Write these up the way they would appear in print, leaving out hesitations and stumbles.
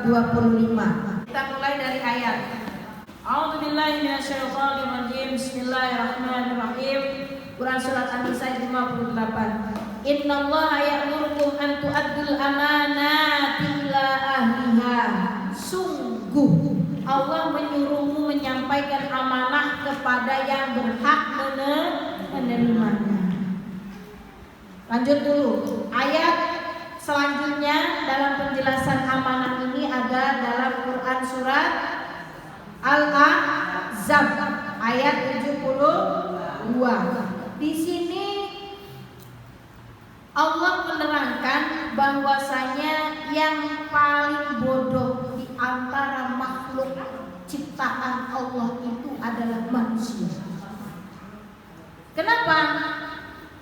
25. Kita mulai dari ayat. A'udzubillahi minasyaitonirrajim. Bismillahirrahmanirrahim. Quran surat An-Nisa 58. Innallaha ya'murukum an tu'addul amanati ila ahliha. Sungguh Allah menyuruhmu menyampaikan amanah kepada yang berhak menerimanya. Lanjut dulu. Ayat selanjutnya dalam penjelasan amanah ini ada dalam Quran surat Al-Ahzab ayat 72. Di sini Allah menerangkan bahwasanya yang paling bodoh di antara makhluk ciptaan Allah itu adalah manusia. Kenapa?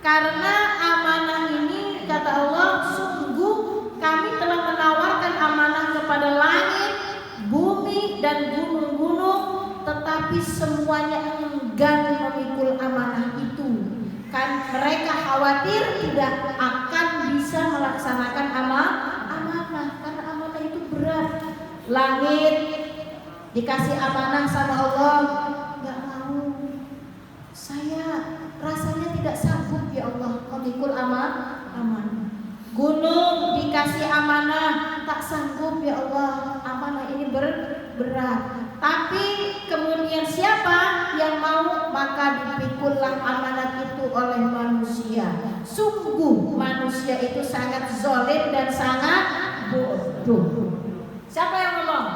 Karena amanah ini kata Allah, sungguh kami telah menawarkan amanah kepada langit, bumi dan gunung-gunung, tetapi semuanya enggan memikul amanah itu. Kan mereka khawatir tidak akan bisa melaksanakan amanah karena amanah itu berat. Langit dikasih amanah sama Allah, nggak mau. Saya rasanya tidak sanggup ya Allah memikul amanah. Gunung dikasih amanah, tak sanggup ya Allah, amanah ini berat. Tapi kemudian siapa yang mau, maka dipikullah amanat itu oleh manusia. Sungguh manusia itu sangat zalim dan sangat bodoh. Siapa yang ngomong?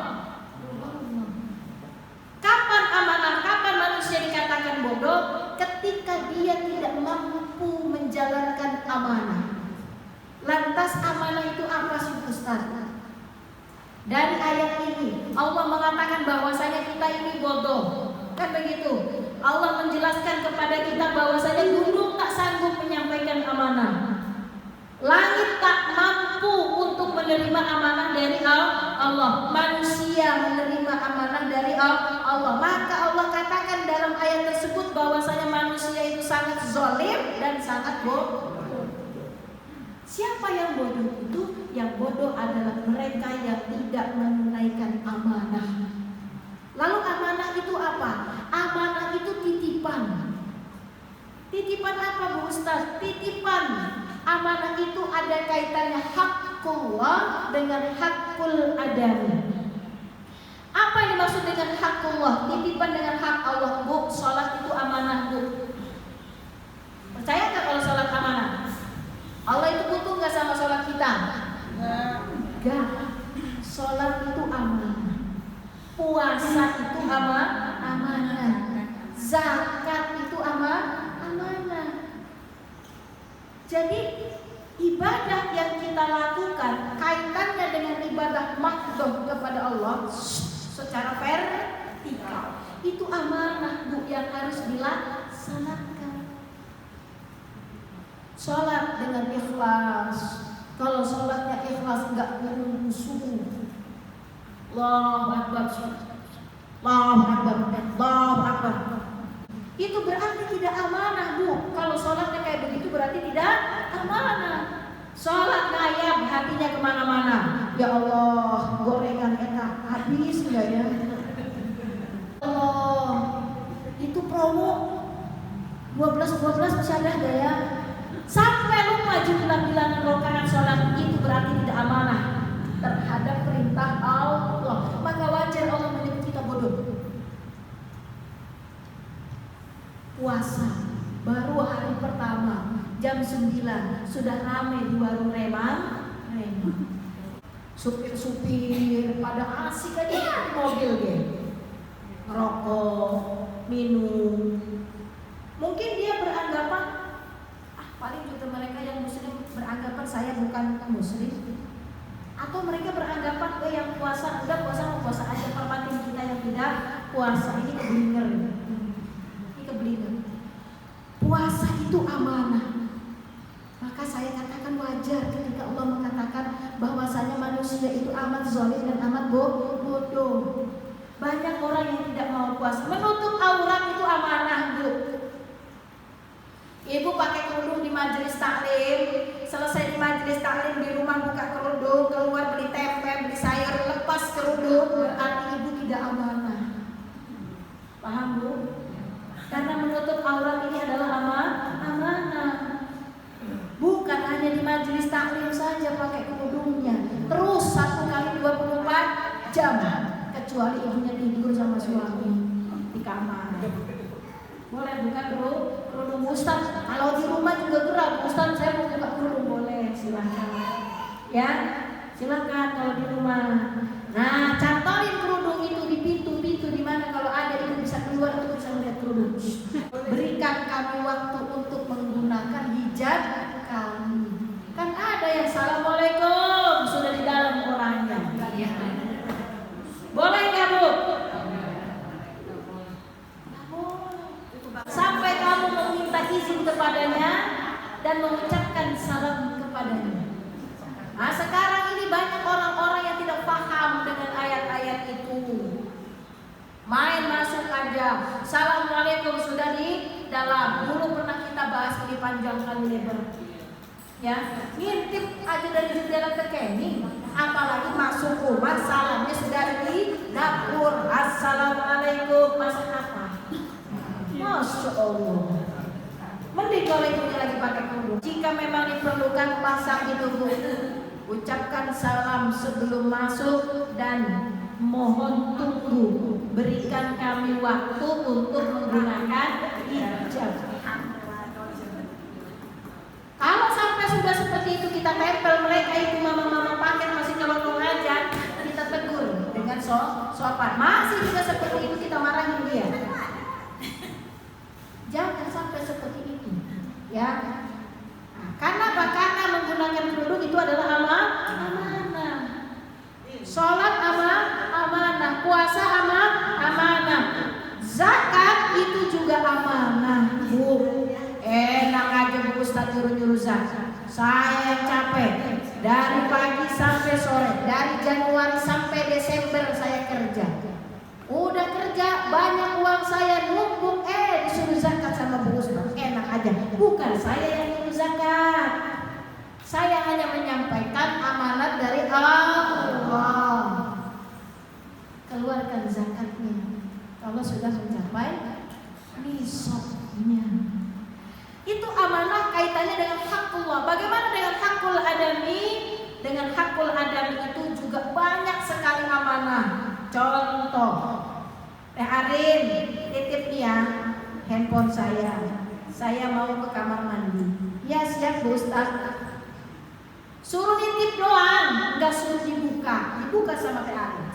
Kapan amanah, kapan manusia dikatakan bodoh? Ketika dia tidak mampu menjalankan amanah. Lantas amanah itu apa sih Ustaz? Dari ayat ini Allah mengatakan bahwasanya kita ini bodoh. Kan begitu? Allah menjelaskan kepada kita bahwasanya gunung tak sanggup menyampaikan amanah. Langit tak mampu untuk menerima amanah dari Allah. Manusia menerima amanah dari Allah. Maka Allah katakan dalam ayat tersebut bahwasanya manusia itu sangat zalim dan sangat bodoh. Siapa yang bodoh itu? Yang bodoh adalah mereka yang tidak menunaikan amanah. Lalu amanah itu apa? Amanah itu titipan. Titipan apa Bu Ustaz? Titipan. Amanah itu ada kaitannya hakullah dengan hakul adami. Apa yang dimaksud dengan hakullah? Titipan dengan hak Allah. Bu, sholat itu amanah Bu. Percaya nggak kalau sholat amanah? Allah itu butuh nggak sama sholat kita? Enggak. Sholat itu amanah. Puasa itu amanah. Zakat itu amanah. Jadi ibadah yang kita lakukan kaitannya dengan ibadah makhdhah kepada Allah secara vertikal itu amanah Bu yang harus dilaksanakan. Sholat dengan ikhlas. Kalau sholatnya ikhlas enggak sungguh. Allahu Akbar. Allahu Akbar. Allahu Akbar. Itu berarti tidak amanah Bu. Kalau sholatnya kayak begitu berarti tidak amanah. Sholat ngayab, hatinya kemana-mana. Ya Allah, gorengan enak, habis enggak ya? Allah, itu promo 12 masih ada enggak ya? Sampai lupa jumlah bilangan rakaat sholat, itu berarti tidak amanah terhadap perintah Allah. Maka wajar Allah menyebut kita bodoh. Puasa baru hari pertama jam 9 sudah ramai di warung remang. Supir-supir pada asik aja di mobil dia, ngerokok, minum. Mungkin dia beranggapan paling juga mereka yang muslim beranggapan saya bukan muslim. Atau mereka beranggapan yang puasa udah puasa aja, hormatin kita yang tidak puasa. Ini keblinger. Puasa itu amanah. Maka saya katakan wajar ketika Allah mengatakan bahwasanya manusia itu amat zalim dan amat bodoh. Banyak orang yang tidak mau puasa. Menutup aurat itu amanah Bu. Ibu pakai kerudung di majelis taklim, selesai di majelis taklim di rumah buka kerudung, keluar beli tempe, beli sayur, lepas tidak amanah. Paham Bu? Karena menutup aurat ini adalah amanah. Bukan hanya di majelis taklim saja pakai kerudungnya, terus 1 kali 24 jam, kecuali ibunya tidur sama suami di kamar. Boleh buka kerudung Ustaz. Kalau di rumah juga gerak, Ustaz saya mau buka kerudung, boleh, silakan. Ya, silakan kalau di rumah. Nah, cantolin kerudung itu di pintu-pintu di mana kalau ada itu bisa keluar, itu bisa melihat kerudung. Berikan kami waktu untuk menggunakan hijab kami. Kan ada yang assalamualaikum sudah di dalam orangnya. Boleh nggak Bu? Sampai kamu meminta izin kepadanya dan mengucapkan salam kepadanya. Nah, sekarang ini banyak orang-orang yang tidak paham dengan ayat-ayat itu. Main masuk aja, assalamualaikum sudah di dalam. Dulu pernah kita bahas ini panjang kali lebar. Ya, ngintip aja dari jendela ke Kenny. Apalagi masuk rumah, salamnya sudah di dapur. Assalamualaikum, masak apa? Masya Allah. Mending kalau ibunya lagi pakai kerudung. Jika memang diperlukan pasang itu Bu, ucapkan salam sebelum masuk dan mohon tunggu. Berikan kami waktu untuk menggunakan hijab. Kalau sampai sudah seperti itu kita tempel mereka itu mama-mama paket masih nyolong aja, kita tegur dengan sopan. Masih juga seperti itu kita marahin dia. Jangan sampai seperti itu, ya. Nah, karena apa? Karena menggunakan kerudung itu adalah amanah. Sholat amanah, puasa amanah, zakat itu juga amanah. Bu, enak aja Bu Ustaz nyuruh zakat. Saya yang capek dari pagi sampai sore, dari Januari sampai Desember saya kerja. Udah kerja banyak uang saya numpuk, disuruh zakat sama Bu Ustaz. Enak aja. Bukan saya yang nyuruh zakat. Saya hanya menyampaikan amanat dari Allah. Keluarkan zakatnya kalau sudah mencapai nisabnya. Itu amanah kaitannya dengan hakullah. Bagaimana dengan hakul adami? Dengan hakul adami itu juga banyak sekali amanah. Contoh, Teh Arin titip nih ya handphone saya. Saya mau ke kamar mandi. Ya siap Bu Ustaz. Suruh nitip doang, nggak suruh dibuka sama Teh Arin.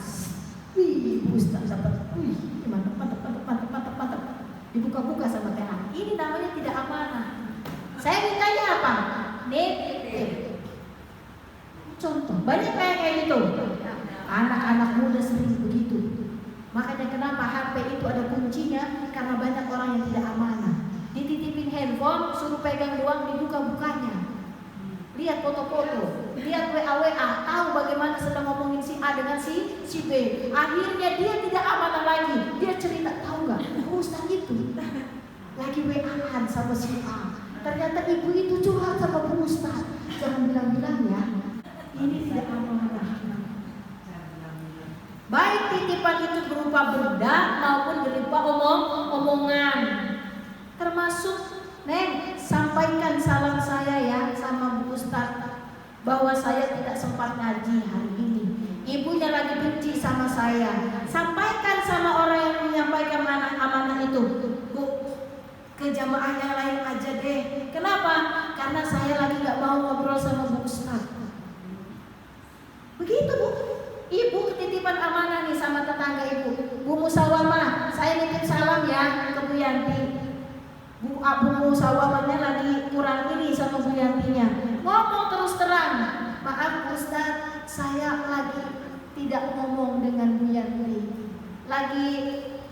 Wih, Bu Ustaz dapat. Wih, mantap. Dibuka-buka sama Teh Arin. Ini namanya tidak amanah. Saya mintanya apa? Nitip. Contoh, banyak kayak gitu. Anak-anak muda sering begitu. Makanya kenapa HP itu ada kuncinya? Karena banyak orang yang tidak amanah. Dititipin handphone, suruh pegang doang, dibuka-bukanya. Lihat foto-foto, lihat WA, tahu bagaimana sedang ngomongin si A dengan si B. Akhirnya dia tidak amanah lagi. Dia cerita, tahu nggak? Ustaz itu lagi WA-an sama si A. Ternyata ibu itu curhat sama Bu Ustaz. Jangan bilang-bilang ya. Ini tidak amanah. Baik titipan itu berupa benda maupun berupa omongan. Termasuk Neng, sampaikan salam saya ya sama Bu Ustaz bahwa saya tidak sempat ngaji hari ini. Ibunya lagi benci sama saya. Sampaikan sama orang yang menyampaikan amanah itu. Bu, ke jamaah yang lain aja deh. Kenapa? Karena saya lagi gak mau ngobrol sama Bu Ustaz. Begitu Bu. Ibu ketitipan amanah nih sama tetangga ibu. Bu Musawamah, saya nitip salam ya ke Bu Yanti. Bu Musawamahnya lagi kurang ini sama Bu Yantinya. Ngomong terus terang. Maaf Ustaz, saya lagi tidak ngomong dengan Bu Yanti. Lagi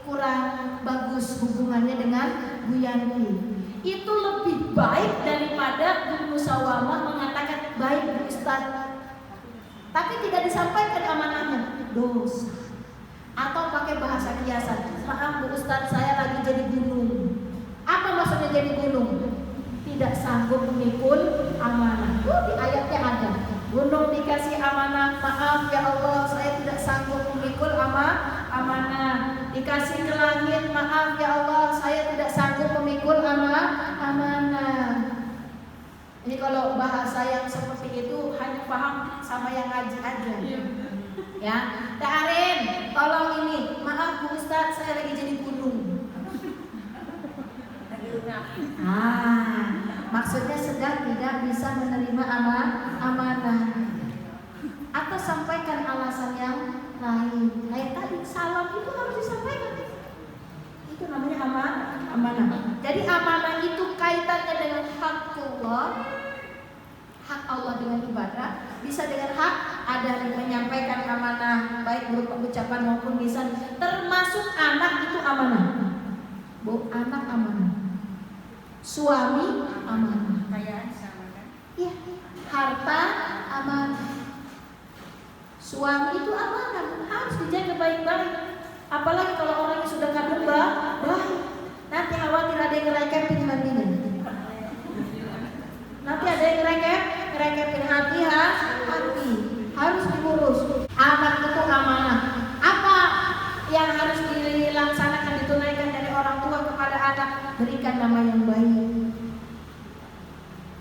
kurang bagus hubungannya dengan Bu Yanti. Itu lebih baik daripada Bu Musawamah mengatakan baik Bu Ustaz, tapi tidak disampaikan amanahnya, dosa. Atau pakai bahasa kiasan, maaf Bu Ustaz, saya lagi jadi gunung. Apa maksudnya jadi gunung? Tidak sanggup memikul amanah. Di ayatnya ada. Gunung dikasih amanah, maaf ya Allah, saya tidak sanggup memikul amanah. amanah. Dikasih ke langit, maaf ya Allah, saya tidak sanggup memikul amanah. Ini kalau bahasa yang seperti itu hanya paham sama yang ngaji aja. Ya, Kak Arin, tolong ini, maaf Bu Ustadz, saya lagi jadi gunung. Maksudnya sedang tidak bisa menerima amanah. Atau sampaikan alasan yang lain. Kayak tadi salam itu harus disampaikan. Itu namanya amanah. Jadi amanah itu kaitannya dengan hakullah, hak Allah dengan ibadah, bisa dengan hak ada menyampaikan amanah baik berupa ucapan maupun lisan, termasuk anak itu amanah. Bu, anak amanah. Suami amanah. Kayaan sama kan? Iya, harta amanah. Suami itu amanah, harus dijaga baik-baik. Apalagi kalau orang yang sudah kandung baik, nanti khawatir ada yang ngerekepin mandinya. Nanti ada yang ngerekepin hati, harus diurus. Anak itu amanah. Apa yang harus dilaksanakan, ditunaikan dari orang tua kepada anak? Berikan nama yang baik,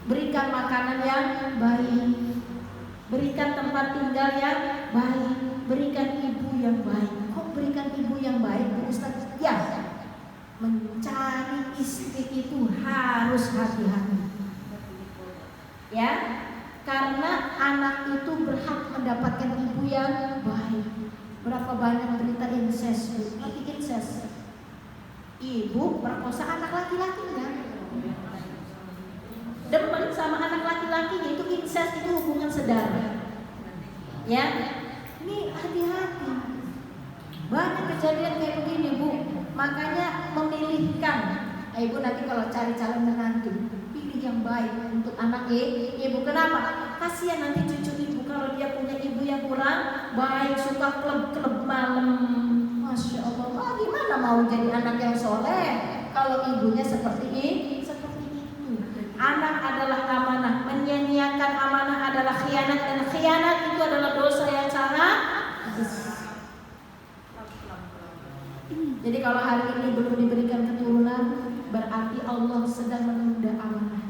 berikan makanan yang baik, berikan tempat tinggal yang baik, berikan ibu yang baik. Kok berikan ibu yang baik, Bu Ustaz? Ya, mencari istri itu harus hati-hati. Ya, karena anak itu berhak mendapatkan ibu yang baik. Berapa banyak berita incest, Bu? Lagi incest. Ibu perkosa anak laki-laki kan? Demen sama anak laki-lakinya, itu incest, itu hubungan saudara. Ya, ini hati-hati. Banyak kejadian kayak begini, Bu. Makanya memilihkan. Ibu nanti kalau cari calon menantu, pilih yang baik untuk anak ibu. Kenapa? Kasihan nanti cucu ibu kalau dia punya ibu yang kurang baik, suka klub-klub malam. Masya Allah, gimana mau jadi anak yang soleh kalau ibunya seperti itu? Anak adalah amanah, menyia-nyiakan amanah adalah khianat, dan khianat itu adalah dosa yang sangat besar. Jadi kalau hari ini belum diberikan keturunan, berarti Allah sedang menunda amanah.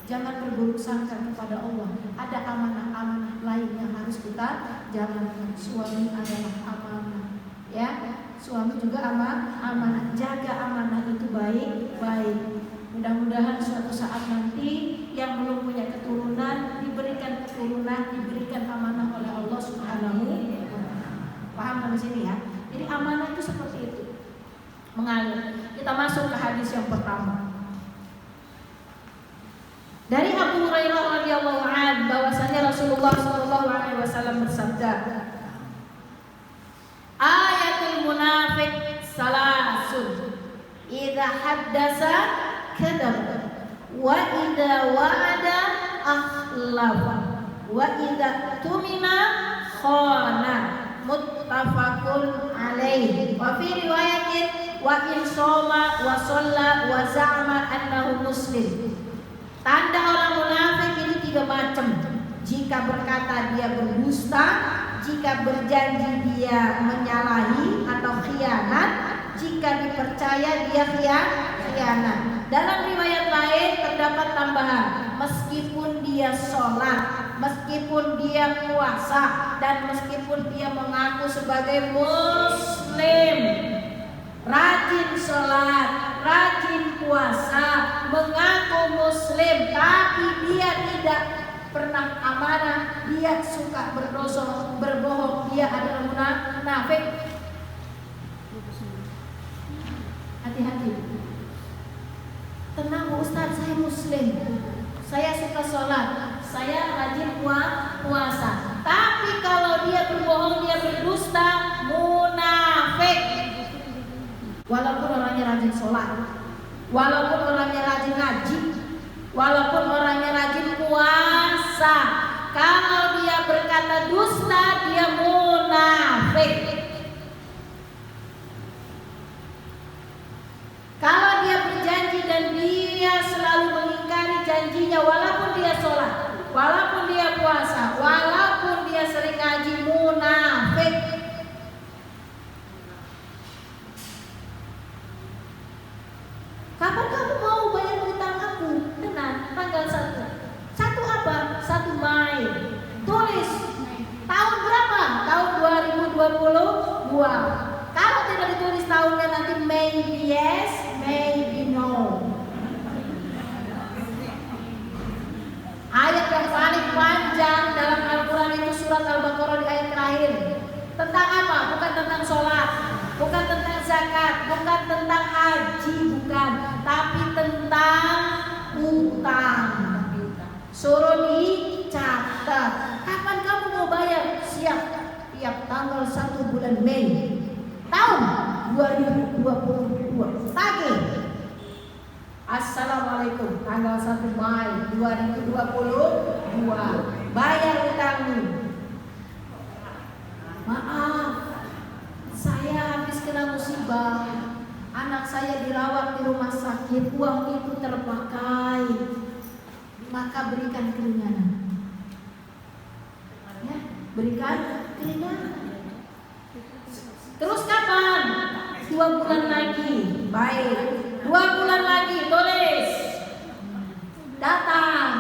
Jangan berburuk sangka kepada Allah. Ada amanah-amanah lain yang harus kita jalankan. Suami adalah amanah, ya. Suami juga amanah. Jaga amanah itu baik-baik. Mudah-mudahan suatu saat nanti yang belum punya keturunan diberikan keturunan, diberikan amanah oleh Allah Subhanahu wa Ta'ala. Paham dari sini ya? Jadi amanah itu seperti itu, mengalir. Kita masuk ke hadis yang pertama. Dari Abu Hurairah radhiyallahu anhu bahwasanya Rasulullah sallallahu alaihi wasallam bersabda, ayatul munafiq salasun, idza haddasa kadzab, wa idza wa'ada akhlafa, wa idza tumina khana. Muttafaqun alaih. Wa fi riwayatin wa in shoma wa shalla wa za'ama annahu muslim. Tanda orang munafik ini 3 macam. Jika berkata dia berdusta, jika berjanji dia menyalahi atau khianat, jika dipercaya dia khianat. Dalam riwayat lain terdapat tambahan, meskipun dia sholat, meskipun dia puasa, dan meskipun dia mengaku sebagai muslim, rajin sholat, rajin puasa, mengaku muslim, tapi dia tidak pernah amanah, dia suka berdosa, berbohong, dia adalah munafik. Hati-hati. Tenang Ustaz, saya muslim, saya suka sholat, saya rajin puasa. Tapi kalau dia berbohong, dia berdusta, munafik. Walaupun orangnya rajin sholat, walaupun orangnya rajin ngaji, walaupun orangnya rajin puasa, kalau dia berkata dusta, dia munafik. Kalau dia berjanji dan dia selalu mengingkari janjinya, walaupun dia sholat, walaupun dia puasa, walaupun dia sering ngaji, munafik. 2022. Kalau tidak ditulis tahunnya nanti maybe yes, maybe no. Ayat yang paling panjang dalam Al-Quran itu surat Al-Baqarah di ayat terakhir. Tentang apa? Bukan tentang sholat, bukan tentang zakat, bukan tentang haji, bukan, tapi tentang utang. Suruh dicatat. Kapan kamu mau bayar? Siap. Tiap tanggal 1 bulan Mei tahun 2022. Tagih. Assalamualaikum, tanggal 1 Mei 2022. Bayar utangmu. Maaf, saya habis kena musibah. Anak saya dirawat di rumah sakit, uang itu terpakai. Maka berikan keringanan. Ya, berikan keringanan. Terus kapan? 2 bulan lagi. Baik. 2 bulan lagi, tulis. Datang.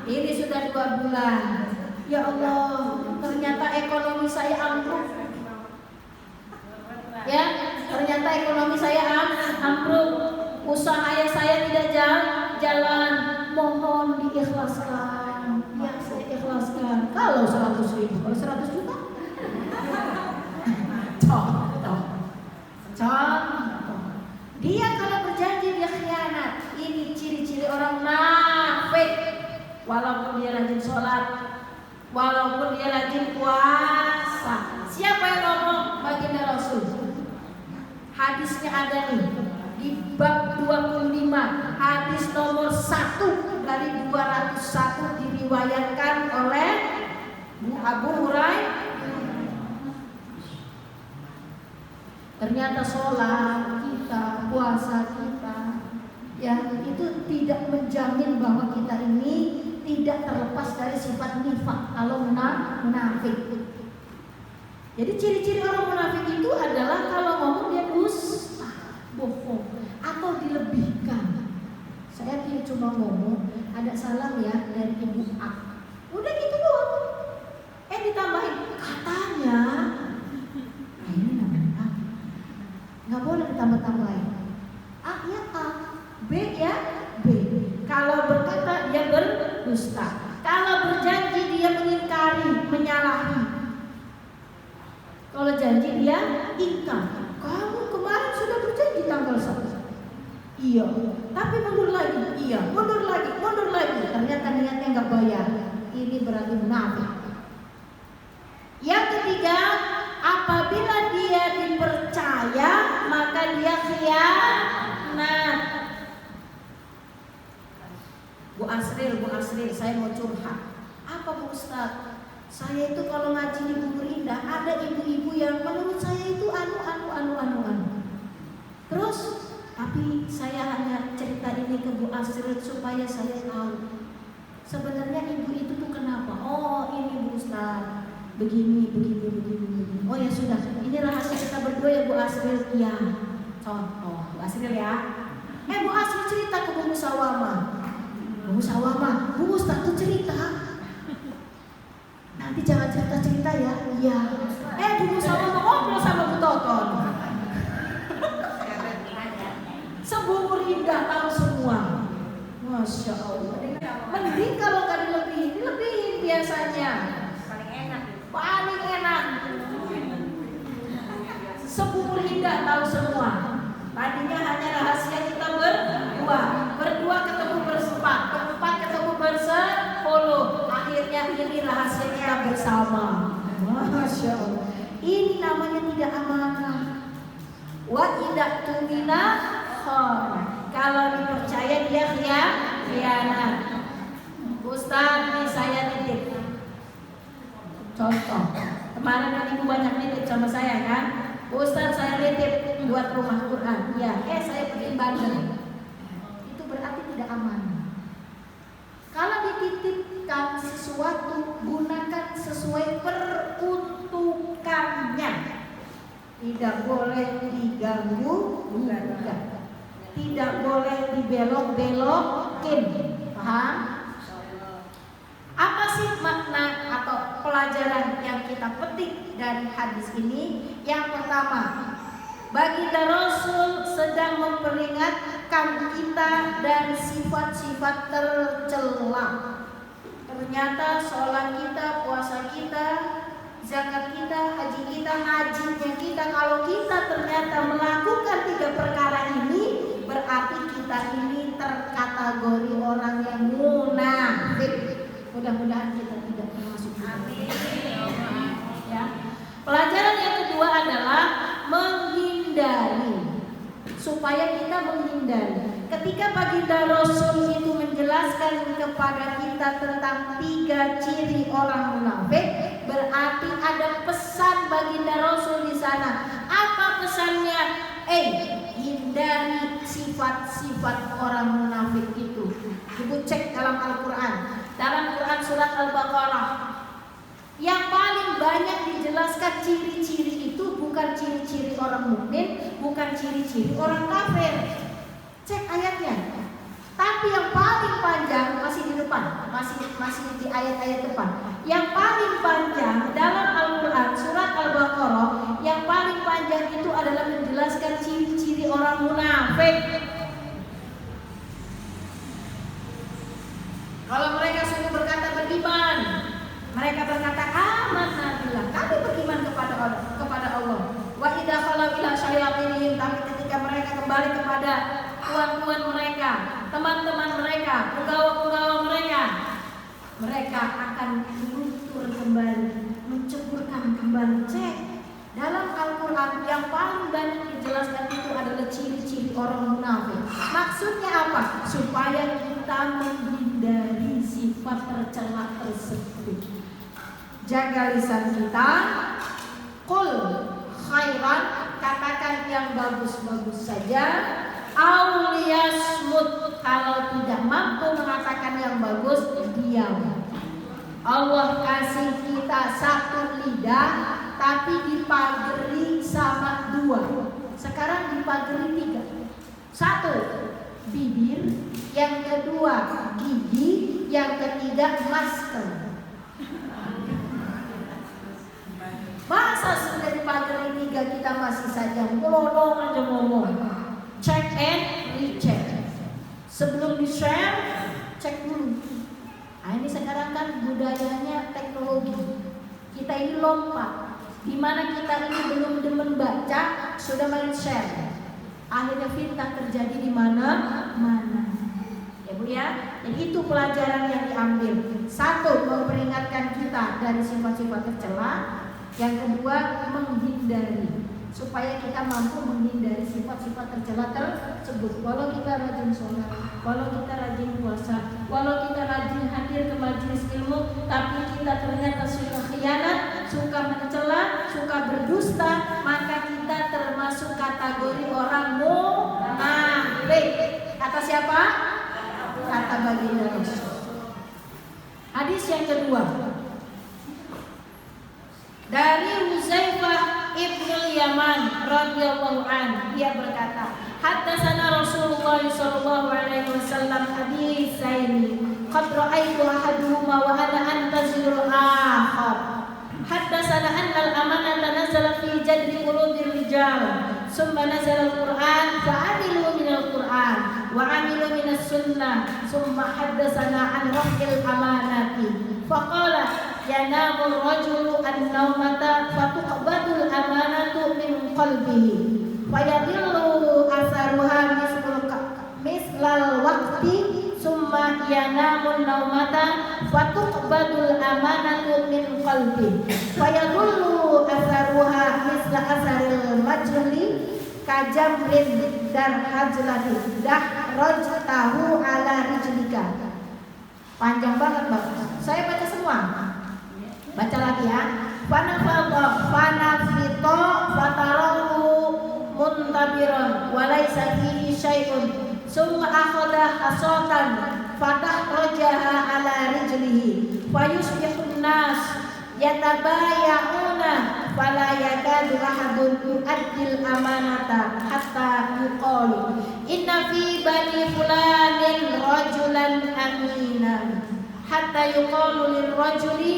Ini sudah 2 bulan. Ya Allah, ternyata ekonomi saya ambruk. Ya, ternyata ekonomi saya ambruk. Usaha saya tidak jalan. Mohon diikhlaskan. Ya, saya ikhlaskan. Kalau 100.000, kalau 100 juta. Contoh. Dia kalau berjanji dia khianat. Ini ciri-ciri orang munafik. Walaupun dia rajin sholat, walaupun dia rajin puasa. Siapa yang ngomong? Baginda Rasul. Hadisnya ada nih di bab 25, hadis nomor 1 dari 201, diriwayatkan oleh Abu Hurairah. Ternyata sholat kita, puasa kita, ya itu tidak menjamin bahwa kita ini tidak terlepas dari sifat nifaq kalau munafik. Jadi ciri-ciri orang munafik itu adalah kalau ngomong dia dusta, bohong, atau dilebihkan. Saya cuma ngomong, ada salam ya dari Ibu A. Udah gitu doang. Ditambahin katanya. Ini namanya A. Nggak boleh ditambah-tambahin. A ya A, B ya B. Kalau berkata dia berdusta, kalau berjanji dia mengingkari, menyalahi. Kalau janji dia ingkar. Kamu kemarin sudah berjanji tanggal 1. Iya, tapi mundur lagi. Iya, mundur lagi. Ternyata niatnya nggak bayar. Ini berarti munafik. Yang ketiga, apabila dia dipercaya maka dia khianat. Bu Asril, saya mau curhat. Apa Bu Ustaz? Saya itu kalau ngaji di Bubur Indah ada ibu-ibu yang menurut saya itu anu. Terus, tapi saya hanya cerita ini ke Bu Asril supaya saya tahu sebenarnya ibu itu tuh kenapa. Oh ini Bu Ustaz, begini. Oh ya sudah, ini rahasia kita berdua ya Bu Asril. Ya, contoh Bu Asril ya. Bu Asril cerita ke Bu Musawamah. Bu Ustaz tuh cerita. Nanti jangan cerita ya. Iya. Bu Musawamah ngobrol sama Bu Toton. Sebubur Indah tahu semua. Masya Allah. Mending kalau nggak dilebihin biasanya. Paling enak. Sebubur Indah tahu semua. Tadinya hanya rahasia kita berdua ketemu berempat ketemu bersepuluh. Akhirnya ini rahasia kita bersama. Masya Allah. Ini namanya tidak amanah. Wa idza tumina kalau dipercaya dia khianat. Ustaz, nih saya nitip. Contoh, kemarin kan ibu banyak nitip sama saya kan. Ustaz, saya nitip buat rumah Quran. Ya, saya bikin bandel. Itu berarti tidak aman. Kalau dititipkan sesuatu, gunakan sesuai peruntukannya. Tidak boleh diganggu, tidak boleh dibelok-belokin. Paham? Apa sih makna atau pelajaran yang kita petik dari hadis ini? Yang pertama, baginda Rasul sedang memperingatkan kita dari sifat-sifat tercela. Ternyata sholat kita, puasa kita, zakat kita, haji kita, hajinya kita, kalau kita ternyata melakukan 3 perkara ini, berarti kita ini terkategori orang yang munafik. Mudah-mudahan kita tidak termasuk. Amin. Ya. Pelajaran yang kedua adalah menghindari. Supaya kita menghindari. Ketika baginda Rasul itu menjelaskan kepada kita tentang 3 ciri orang munafik, berarti ada pesan baginda Rasul di sana. Apa pesannya? Hindari sifat-sifat orang munafik itu. Ibu cek dalam Al-Quran. Dalam Quran surat Al-Baqarah, yang paling banyak dijelaskan ciri-ciri itu bukan ciri-ciri orang mukmin, bukan ciri-ciri orang kafir. Cek ayatnya. Tapi yang paling panjang masih di depan, masih di ayat-ayat depan. Yang paling panjang dalam Al-Quran surat Al-Baqarah, yang paling panjang itu adalah menjelaskan ciri-ciri orang munafik. Kalau mereka sudah berkata beriman, mereka berkata amanna billah, kami beriman kepada Allah. Wa idza khalau ila syayatinihim, tapi ketika mereka kembali kepada tuan-tuan mereka, teman-teman mereka, penggawa-penggawa mereka, mereka akan luntur kembali, menceburkan kembali. Cek dalam Al-Quran yang paling banyak dijelaskan itu adalah ciri-ciri orang munafik. Maksudnya apa? Supaya kita menghindari sifat tercela tersebut. Jaga lisan kita. Qul khairan, katakan yang bagus-bagus saja. Auliyasmut, kalau tidak mampu mengatakan yang bagus, diam. Allah kasih kita 1 lidah, tapi dipageri sama 2. Sekarang dipageri 3. 1 bibir, yang kedua gigi, yang ketiga masker. Masa sudah dipageri 3 kita masih saja melodong aja ngomong. Check and recheck. Sebelum di-share, cek dulu. Nah, ini sekarang kan budayanya teknologi. Kita ini lompat. Di mana kita ini belum demen baca, sudah main share. Akhirnya fitnah terjadi di mana-mana. Ya Bu ya. Jadi itu pelajaran yang diambil. 1, memperingatkan kita dari sifat-sifat tercela. Yang kedua, menghindari, supaya kita mampu menghindari sifat-sifat tercela tersebut. Walau kita rajin sholat, walau kita rajin puasa, walau kita rajin hadir ke majelis ilmu, tapi kita ternyata suka khianat, suka mencela, suka berdusta, maka kita termasuk kategori orang munafik. Kata siapa? Kata baginda Rasul. Hadis yang kedua dari Huzaifah ibn Yaman radhiyallahu an, dia berkata, haddatsana Rasulullah sallallahu alaihi wasallam haditsaini qad ra'aitu ahaduhuma wa ana antazirul akhar. Haddatsana anna al-amanata nazalat fi jaddi qulubil rijal, summa nazala al-Qur'an fa'amilu min al-Qur'an wa 'amilu min as-sunnah, summa haddatsana an raf'il amanati faqala yanamu ar-rajulu an-nawmata fatuqbadul amanatu min qalbihi fayadillu asaruha mislal waqti summa yanamu an-nawmata fatuqbadul amanatu min qalbihi fayadullu asaruha misla asaril majli kajamrin dan hajlati rajtahu ala rijlika. Panjang banget Bapak. Saya baca semua. Baca lagi ya. Fanafito fatarahu muntabiran walaysa fihi syai'un summa akhadha hasatan fatahrajaha ala rijlihi fayusbihun nas yatabaya'una fala yakadu ahadun yu'addil amanata hatta yuqalu inna fi bani fulanin rajulan aminan hatta yuqalu lirrajuli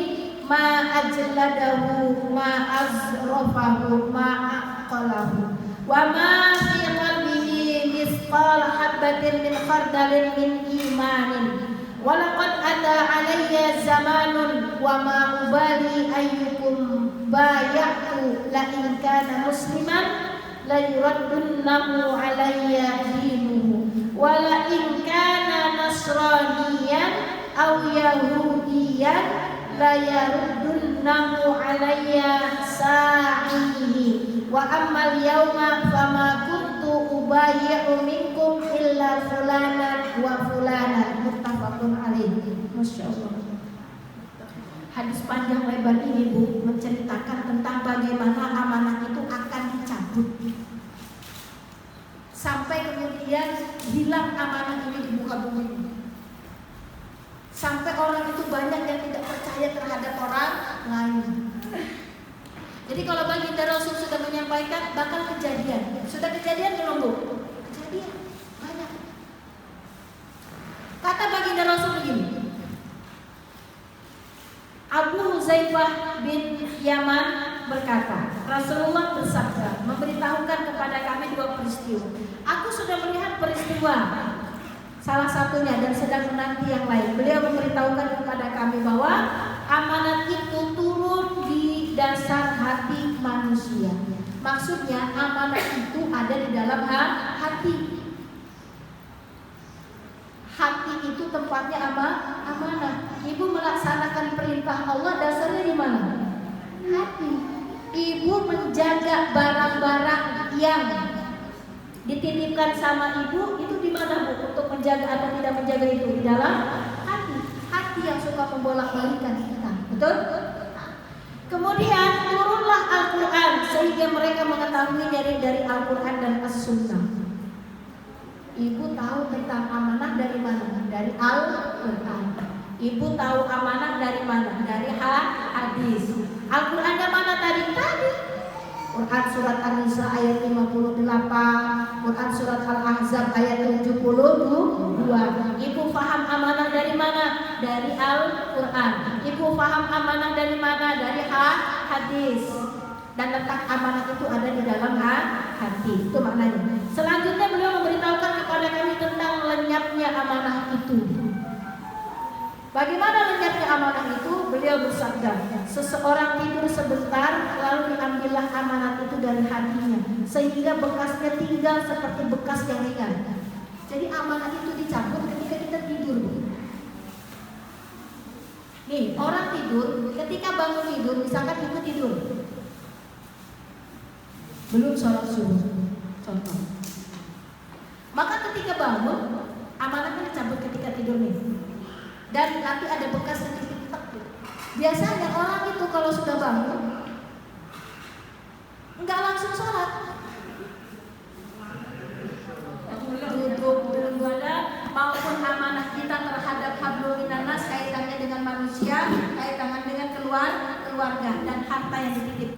ma ajladahu ma azrafahu ma aqalahu wa ma fi qalbihi misqal habatin min khardalin min imanin wa laqad ata alayya zamanun wa ma ubali ayyukum bayatu la in kana musliman la yuraddunnahu alayya dinuhu wa la in kana nasraniyan aw yahudiyan la yaruddunnahu alayya sa'ihi wa ammal yawma fama kuntu ubayyi'u minkum illa fulanan wa fulanan muttafaqun alaihi. Masyaallah. Hadis panjang lebar ini Bu menceritakan tentang bagaimana amanah itu akan dicabut sampai kemudian hilang amanah ini di muka bumi. Sampai orang itu banyak yang tidak percaya terhadap orang lain. Jadi kalau baginda Rasul sudah menyampaikan bakal kejadian. Sudah kejadian belum Bu? Kejadian banyak. Kata baginda Rasul begini. Abu Huzaifah bin Yaman berkata, Rasulullah bersabda, memberitahukan kepada kami dua peristiwa. Aku sudah melihat peristiwa salah satunya dan sedang menanti yang lain. Beliau memberitahukan kepada kami bahwa amanat itu turun di dasar hati manusia. Maksudnya amanat itu ada di dalam hati. Hati itu tempatnya amanah. Ibu melaksanakan perintah Allah dasarnya di mana? Hati. Ibu menjaga barang-barang yang dititipkan sama ibu itu di mana Bu? Untuk menjaga atau tidak menjaga itu di dalam hati. Hati yang suka membolak-balikan kita, betul? Kemudian turunlah Al-Quran sehingga mereka mengetahui dari Al-Quran dan As-Sunnah. Ibu tahu tentang amanah dari mana? Dari Al-Quran. Ibu tahu amanah dari mana? Dari hadis. Al-Qurannya mana tadi? Quran surat An-Nisa ayat 58, Quran surat Al-Ahzab ayat 72. Ibu paham amanah dari mana? Dari Al-Quran. Ibu paham amanah dari mana? Dari hadis. Dan letak amanah itu ada di dalam hati. Itu maknanya. Selanjutnya beliau memberitahukan kepada kami tentang lenyapnya amanah itu. Bagaimana lenyapnya amanah itu? Beliau bersabda, seseorang tidur sebentar lalu diambillah amanat itu dari hatinya sehingga bekasnya tinggal seperti bekas yang ringan. Jadi amanat itu dicabut ketika kita tidur. Nih, orang tidur, ketika bangun tidur, misalkan ibu tidur belum sholat subuh, contoh. Maka ketika bangun, amanatnya dicabut ketika tidur nih. Dan nanti ada bekas sedikit. Biasanya orang itu kalau sudah bangun enggak langsung sholat, duduk beribadah, maupun amanah kita terhadap hablum minannas kaitannya dengan manusia, kaitannya dengan keluarga dan harta yang dititip.